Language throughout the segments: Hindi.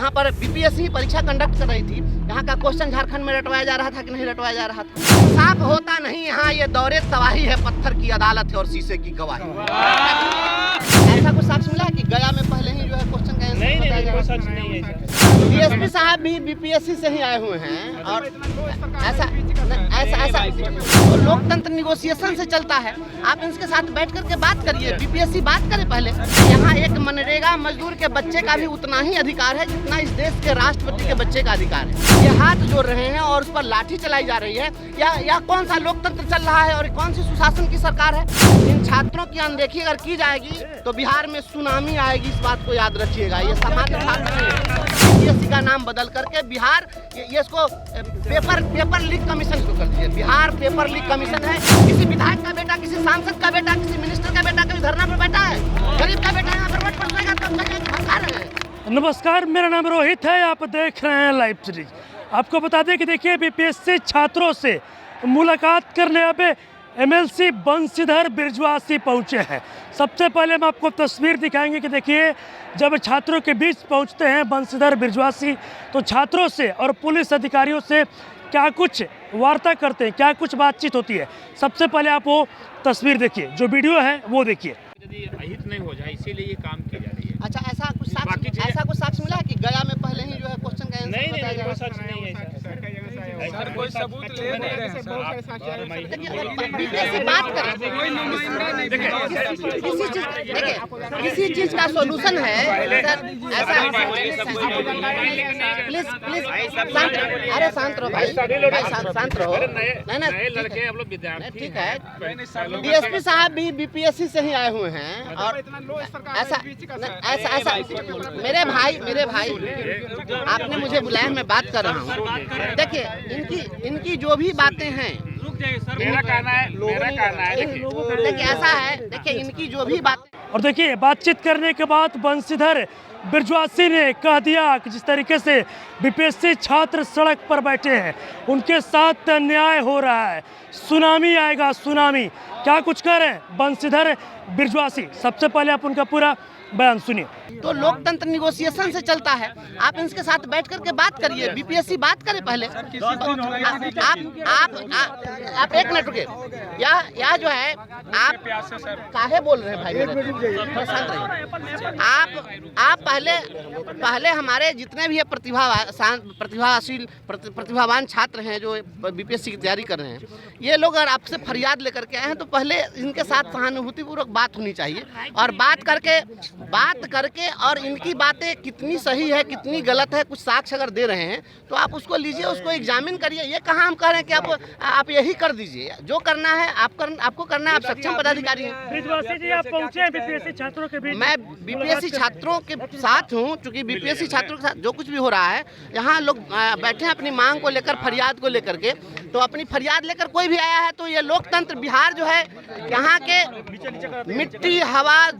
यहाँ पर बीपीएससी परीक्षा कंडक्ट कर रही थी। यहाँ का क्वेश्चन झारखंड में रटवाया जा रहा था कि नहीं रटवाया जा रहा था? साफ होता नहीं, यहाँ ये दौरे तबाही है, पत्थर की अदालत है और शीशे की गवाही। ऐसा कुछ साक्ष्य मिला कि गया में पहले ही जो है क्वेश्चन का नहीं, कोई सच नहीं है। डीएसपी साहब भी बीपीएससी से ही आए हुए हैं और ऐसा तो लोकतंत्र निगोशिएशन से चलता है। आप इनके साथ बैठ करके बात करिए, बीपीएससी बात करे पहले। यहाँ एक मनरेगा मजदूर के बच्चे का भी उतना ही अधिकार है जितना इस देश के राष्ट्रपति के बच्चे का अधिकार है। ये हाथ जोड़ रहे हैं और उस पर लाठी चलाई जा रही है। या कौन सा लोकतंत्र चल रहा है और कौन सी सुशासन की सरकार है? इन छात्रों की अनदेखी अगर की जाएगी तो बिहार में सुनामी आएगी, इस बात को याद रखिएगा। ये सामान्य छात्र नहीं है। बीपीएससी का नाम बदल करके बिहार ये इसको पेपर लीक कमीशन को कर दीजिए। बिहार पेपर लीक कमीशन है। किसी विधायक का बेटा, किसी सांसद का बेटा, किसी मिनिस्टर का बेटा कभी धरना पर बैठा है? गरीब का बेटा यहाँ पर वोट पड़ेगा तो नमस्कार, मेरा नाम रोहित है। आप देख रहे हैं लाइव सीरीज। आपको बता दें कि देखिए बीपीएससी छात्रों से मुलाकात करने अब एमएलसी बंशीधर बिरजवासी पहुंचे हैं। सबसे पहले हम आपको तस्वीर दिखाएंगे कि देखिए जब छात्रों के बीच पहुंचते हैं बंशीधर बिरजवासी तो छात्रों से और पुलिस अधिकारियों से क्या कुछ वार्ता करते हैं, क्या कुछ बातचीत होती है। सबसे पहले आप वो तस्वीर देखिए, जो वीडियो है वो देखिए। यदि अहित नहीं हो जाए इसीलिए ये काम की जा रही है। अच्छा, ऐसा कुछ साक्ष्य मिला कि गया में पहले ही जो है क्वेश्चन का आंसर बताया जा रहा है? कोई सच नहीं है सर, कोई सबूत ले नहीं रहे हैं सर। बीपीएससी बात करें, किसी चीज का सॉल्यूशन है सर। ऐसा प्लीज अरे शांत रहो भाई, शांत रहो। नहीं लड़के हम लोग विद्यार्थी ठीक है। डीएसपी साहब भी बीपीएससी से ही आए हुए हैं और ऐसा मेरे भाई आपने मुझे बुलाया, मैं बात कर रहा हूँ। देखिए इनकी जो भी बातें हैं, मेरा कहना है देखिए ऐसा है, देखिए इनकी जो भी बातें। और देखिए बातचीत करने के बाद बंशीधर बिरजवासी ने कह दिया कि जिस तरीके से बीपीएससी छात्र सड़क पर बैठे हैं उनके साथ अन्याय हो रहा है, सुनामी आएगा सुनामी। क्या कुछ कह रहे हैं बंशीधर बिरजवासी? सबसे पहले आप उनका पूरा बयान सुनिए। तो लोकतंत्र निगोशिएशन से चलता है। आप इनके साथ बैठ करके बात करिए, बीपीएससी बात करे पहले। आप एक मिनट रुके। या जो है आप काहे बोल रहे हैं भाई? मेरे शांत रहिए। आप पहले हमारे जितने भी प्रतिभावान छात्र हैं जो बीपीएससी की तैयारी कर रहे हैं, ये लोग अगर आपसे फरियाद लेकर के आए हैं तो पहले इनके साथ सहानुभूतिपूर्वक बात होनी चाहिए और बात करके और इनकी बातें कितनी सही है कितनी गलत है, कुछ साक्ष्य अगर दे रहे हैं तो आप उसको लीजिए, उसको एग्जामिन करिए। ये कहाँ हम कह रहे हैं कि आप यही कर दीजिए, जो करना है आपको करना है। आप सक्षम पदाधिकारी हैं। बिरजवासी जी, आप पहुंचे हैं बीपीएससी छात्रों के बीच? मैं बीपीएससी छात्रों के साथ हूँ, चूँकि बीपीएससी छात्रों के साथ जो कुछ भी हो रहा है, यहाँ लोग बैठे हैं अपनी मांग को लेकर, फरियाद को लेकर के। तो अपनी फरियाद लेकर कोई भी आया है तो ये लोकतंत्र बिहार जो है, यहाँ के मिट्टी, हवा,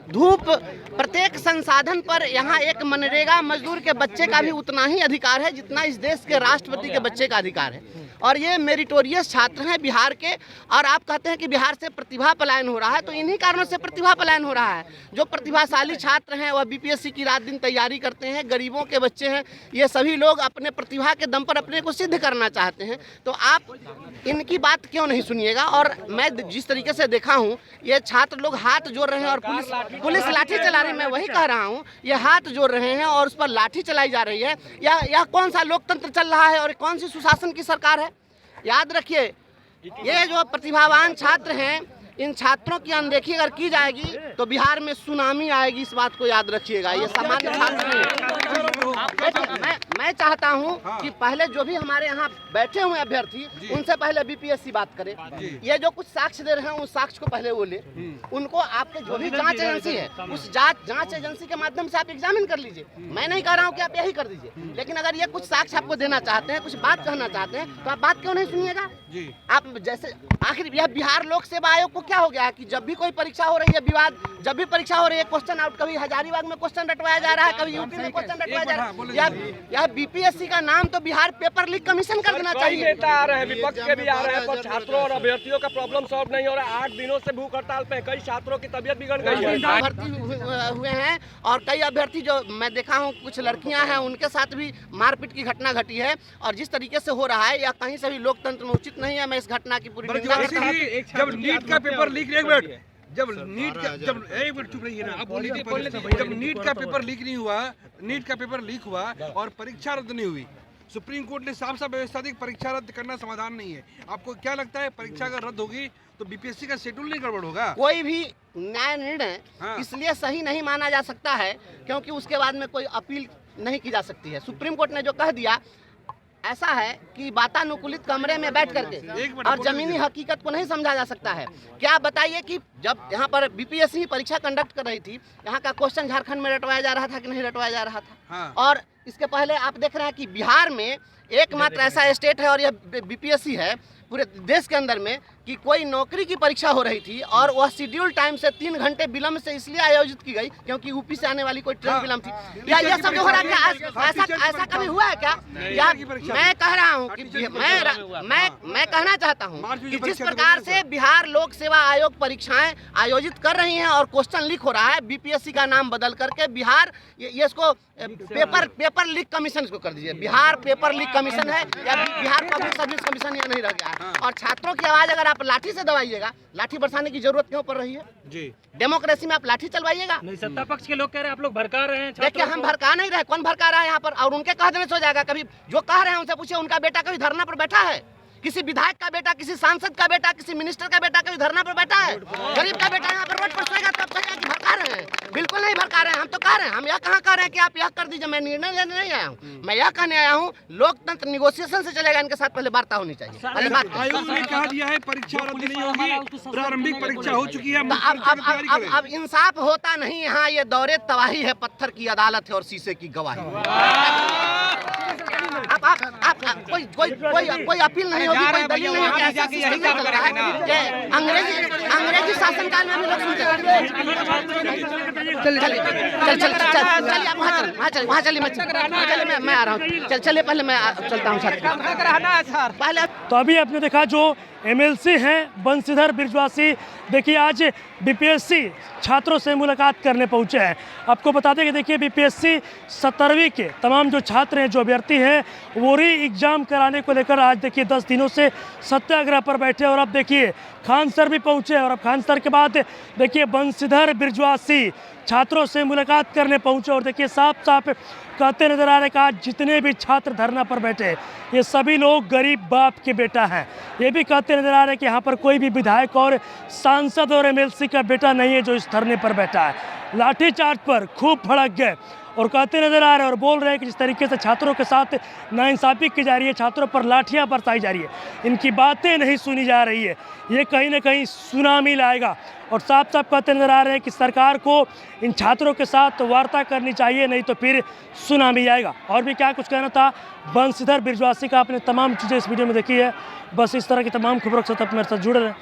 धूप, प्रत्येक संसाधन पर यहाँ एक मनरेगा मजदूर के बच्चे का भी उतना ही अधिकार है जितना इस देश के राष्ट्रपति के बच्चे का अधिकार है। और ये मेरिटोरियस छात्र हैं बिहार के। और आप कहते हैं कि बिहार से प्रतिभा पलायन हो रहा है, तो इन्हीं कारणों से प्रतिभा पलायन हो रहा है। जो प्रतिभाशाली छात्र हैं वह बीपीएससी की रात दिन तैयारी करते हैं, गरीबों के बच्चे हैं, ये सभी लोग अपने प्रतिभा के दम पर अपने को सिद्ध करना चाहते हैं। तो आप इनकी बात क्यों नहीं सुनिएगा? और मैं जिस तरीके से देखा हूँ, ये छात्र लोग हाथ जोड़ रहे हैं और पुलिस लाठी चला रही है। मैं वही कह रहा हूँ, ये हाथ जोड़ रहे हैं और उस पर लाठी चलाई जा रही है। यह कौन सा लोकतंत्र चल रहा है और कौन सी सुशासन की सरकार है? याद रखिए, ये जो प्रतिभावान छात्र हैं, इन छात्रों की अनदेखी अगर की जाएगी तो बिहार में सुनामी आएगी, इस बात को याद रखिएगा। ये सामान्य छात्र नहीं। मैं चाहता हूं कि पहले जो भी हमारे यहाँ बैठे हुए अभ्यर्थी, उनसे पहले बीपीएससी बात करे। ये जो कुछ साक्ष्य दे रहे हैं उस साक्ष्य को पहले वो ले। उनको आपके जो भी जांच एजेंसी है, उस जांच एजेंसी के माध्यम से आप एग्जामिन कर लीजिए। मैं नहीं कह रहा हूँ कि आप यही कर दीजिए, लेकिन अगर ये कुछ साक्ष्य आपको देना चाहते हैं, कुछ बात कहना चाहते हैं, तो आप बात क्यों नहीं सुनिएगा? आप जैसे आखिर यह बिहार लोक सेवा आयोग को क्या हो गया है कि जब भी कोई परीक्षा हो रही है, विवाद, जब भी परीक्षा हो रही है, क्वेश्चन आउट, कभी हजारीबाग में क्वेश्चन रटवाया जा रहा है, कभी यूपी में क्वेश्चन रटवाया जा रहा है। यह बीपीएससी का नाम तो बिहार पेपर लीक कमीशन कर देना कई चाहिए। नेता आ रहे हैं, विपक्ष के भी आ रहे हैं, पर छात्रों और अभ्यर्थियों का प्रॉब्लम सॉल्व नहीं हो रहा है। 8 दिनों से भूख हड़ताल पे कई छात्रों की तबीयत बिगड़ गई है। भर्ती हुए हैं और कई अभ्यर्थी जो मैं देखा हूँ, कुछ लड़कियां हैं, उनके साथ भी मारपीट की घटना घटी है। और जिस तरीके से हो रहा है यह कहीं से भी लोकतंत्र में उचित नहीं है। मैं इस घटना की पूरी निंदा करता हूं। जब नीट का पेपर लीक, एक मिनट, जब एक मिनट चुप रहिए ना, आप बोलिए। जब नीट का पेपर लीक नहीं हुआ, नीट का पेपर लीक हुआ और परीक्षा रद्द नहीं हुई, सुप्रीम कोर्ट ने साफ साफ व्यवस्था दी परीक्षा रद्द करना समाधान नहीं है। आपको क्या लगता है परीक्षा अगर रद्द होगी तो बीपीएससी का शेड्यूल नहीं गड़बड़ होगा? कोई भी न्याय निर्णय इसलिए सही नहीं माना जा सकता है क्योंकि उसके बाद में कोई अपील नहीं की जा सकती है। सुप्रीम कोर्ट ने जो कह दिया ऐसा है कि वातानुकूलित कमरे में बैठ करके और जमीनी हकीकत को नहीं समझा जा सकता है। क्या बताइए कि जब यहाँ पर बीपीएससी परीक्षा कंडक्ट कर रही थी, यहाँ का क्वेश्चन झारखंड में रटवाया जा रहा था कि नहीं रटवाया जा रहा था? और इसके पहले आप देख रहे हैं कि बिहार में एकमात्र ऐसा स्टेट है और यह बीपीएससी है पूरे देश के अंदर में कि कोई नौकरी की परीक्षा हो रही थी और वह शेड्यूल टाइम से 3 घंटे विलम्ब से इसलिए आयोजित की गई क्योंकि यूपी से आने वाली कोई ट्रेन विलम्ब थी। या ये सब जो हो रहा है क्या ऐसा कभी हुआ है क्या? या मैं कह रहा हूँ कि मैं कहना चाहता हूँ कि जिस प्रकार से बिहार लोक सेवा आयोग परीक्षाएं आयोजित कर रही हैं और क्वेश्चन लीक हो रहा है, बीपीएससी का नाम बदल करके बिहार ये इसको पेपर लीक कमीशन इसको कर दीजिए। बिहार पेपर लीक कमीशन है या बिहार पब्लिक सर्विस कमीशन ये नहीं रह गया है। और छात्रों की आवाज अगर आप लाठी से दबाइएगा, लाठी बरसाने की जरूरत क्यों पड़ रही है जी? डेमोक्रेसी में आप लाठी चलवाइएगा? नहीं, सत्ता पक्ष के लोग कह रहे हैं आप लोग भड़का रहे हैं। देखिए, हम भड़का नहीं रहे। कौन भड़का रहा है यहाँ पर? और उनके कह देने से हो जाएगा। कभी जो कह रहे हैं उनसे पूछिए, उनका बेटा कभी धरना पर बैठा है? किसी विधायक का बेटा, किसी सांसद का बेटा, किसी मिनिस्टर का बेटा कभी धरना पर बैठा है? गरीब का बेटा यहाँ पर रोड पर सोएगा तब कहेगा कि भड़का रहे हैं। बिल्कुल नहीं भड़का रहे हैं। हम तो कह रहे हैं, हम यह कहाँ कह रहे हैं कि आप यह कर दीजिए। मैं निर्णय लेने नहीं आया हूँ, मैं यह कहने आया हूँ लोकतंत्र निगोशिएशन से चलेगा। इनके साथ पहले वार्ता होनी चाहिए। पहले बात आयोग ने कहा दिया है परीक्षा रद्द नहीं होगी, प्रारंभिक परीक्षा हो चुकी है। अब इंसाफ होता नहीं यहाँ। ये दौरे तबाही है, पत्थर की अदालत है और शीशे की गवाही। आप कोई अपील नहीं होगी, कोई दलील नहीं होगी। ऐसा सिस्टम नहीं चल रहा है। अंग्रेजी शासनकाल में हम लोग सुनते चलिए आप वहाँ चलिए, मैं आ रहा हूँ। चलिए पहले मैं चलता हूँ पहले। तो अभी आपने देखा जो एमएलसी हैं बंशीधर बिरजवासी, देखिए आज बीपीएससी छात्रों से मुलाकात करने पहुंचे हैं। आपको बता दें कि देखिए बीपीएससी 17वीं के तमाम जो छात्र हैं, जो अभ्यर्थी हैं, वो री एग्ज़ाम कराने को लेकर आज देखिए 10 दिनों से सत्याग्रह पर बैठे। और अब देखिए खान सर भी पहुंचे और अब खान सर के बाद देखिए बंशीधर बिरजवासी छात्रों से मुलाकात करने पहुंचे। और देखिए साफ साफ कहते नजर आ रहे कि आज जितने भी छात्र धरना पर बैठे ये सभी लोग गरीब बाप के बेटा हैं। ये भी कहते नजर आ रहे हैं कि यहाँ पर कोई भी विधायक और सांसद और एमएलसी का बेटा नहीं है जो इस धरने पर बैठा है। लाठीचार्ज पर खूब भड़क गए और कहते नजर आ रहे हैं और बोल रहे हैं कि जिस तरीके से छात्रों के साथ नाइंसाफ़ी की जा रही है, छात्रों पर लाठियां बरसाई जा रही है, इनकी बातें नहीं सुनी जा रही है, ये कहीं ना कहीं सुनामी लाएगा। और साफ साफ कहते नजर आ रहे हैं कि सरकार को इन छात्रों के साथ वार्ता करनी चाहिए, नहीं तो फिर सुनामी आएगा। और भी क्या कुछ कहना था बंशीधर बिरजवासी का, आपने तमाम चीज़ें इस वीडियो में देखी है। बस इस तरह की तमाम खबरों के साथ आप मेरे साथ जुड़े रहें।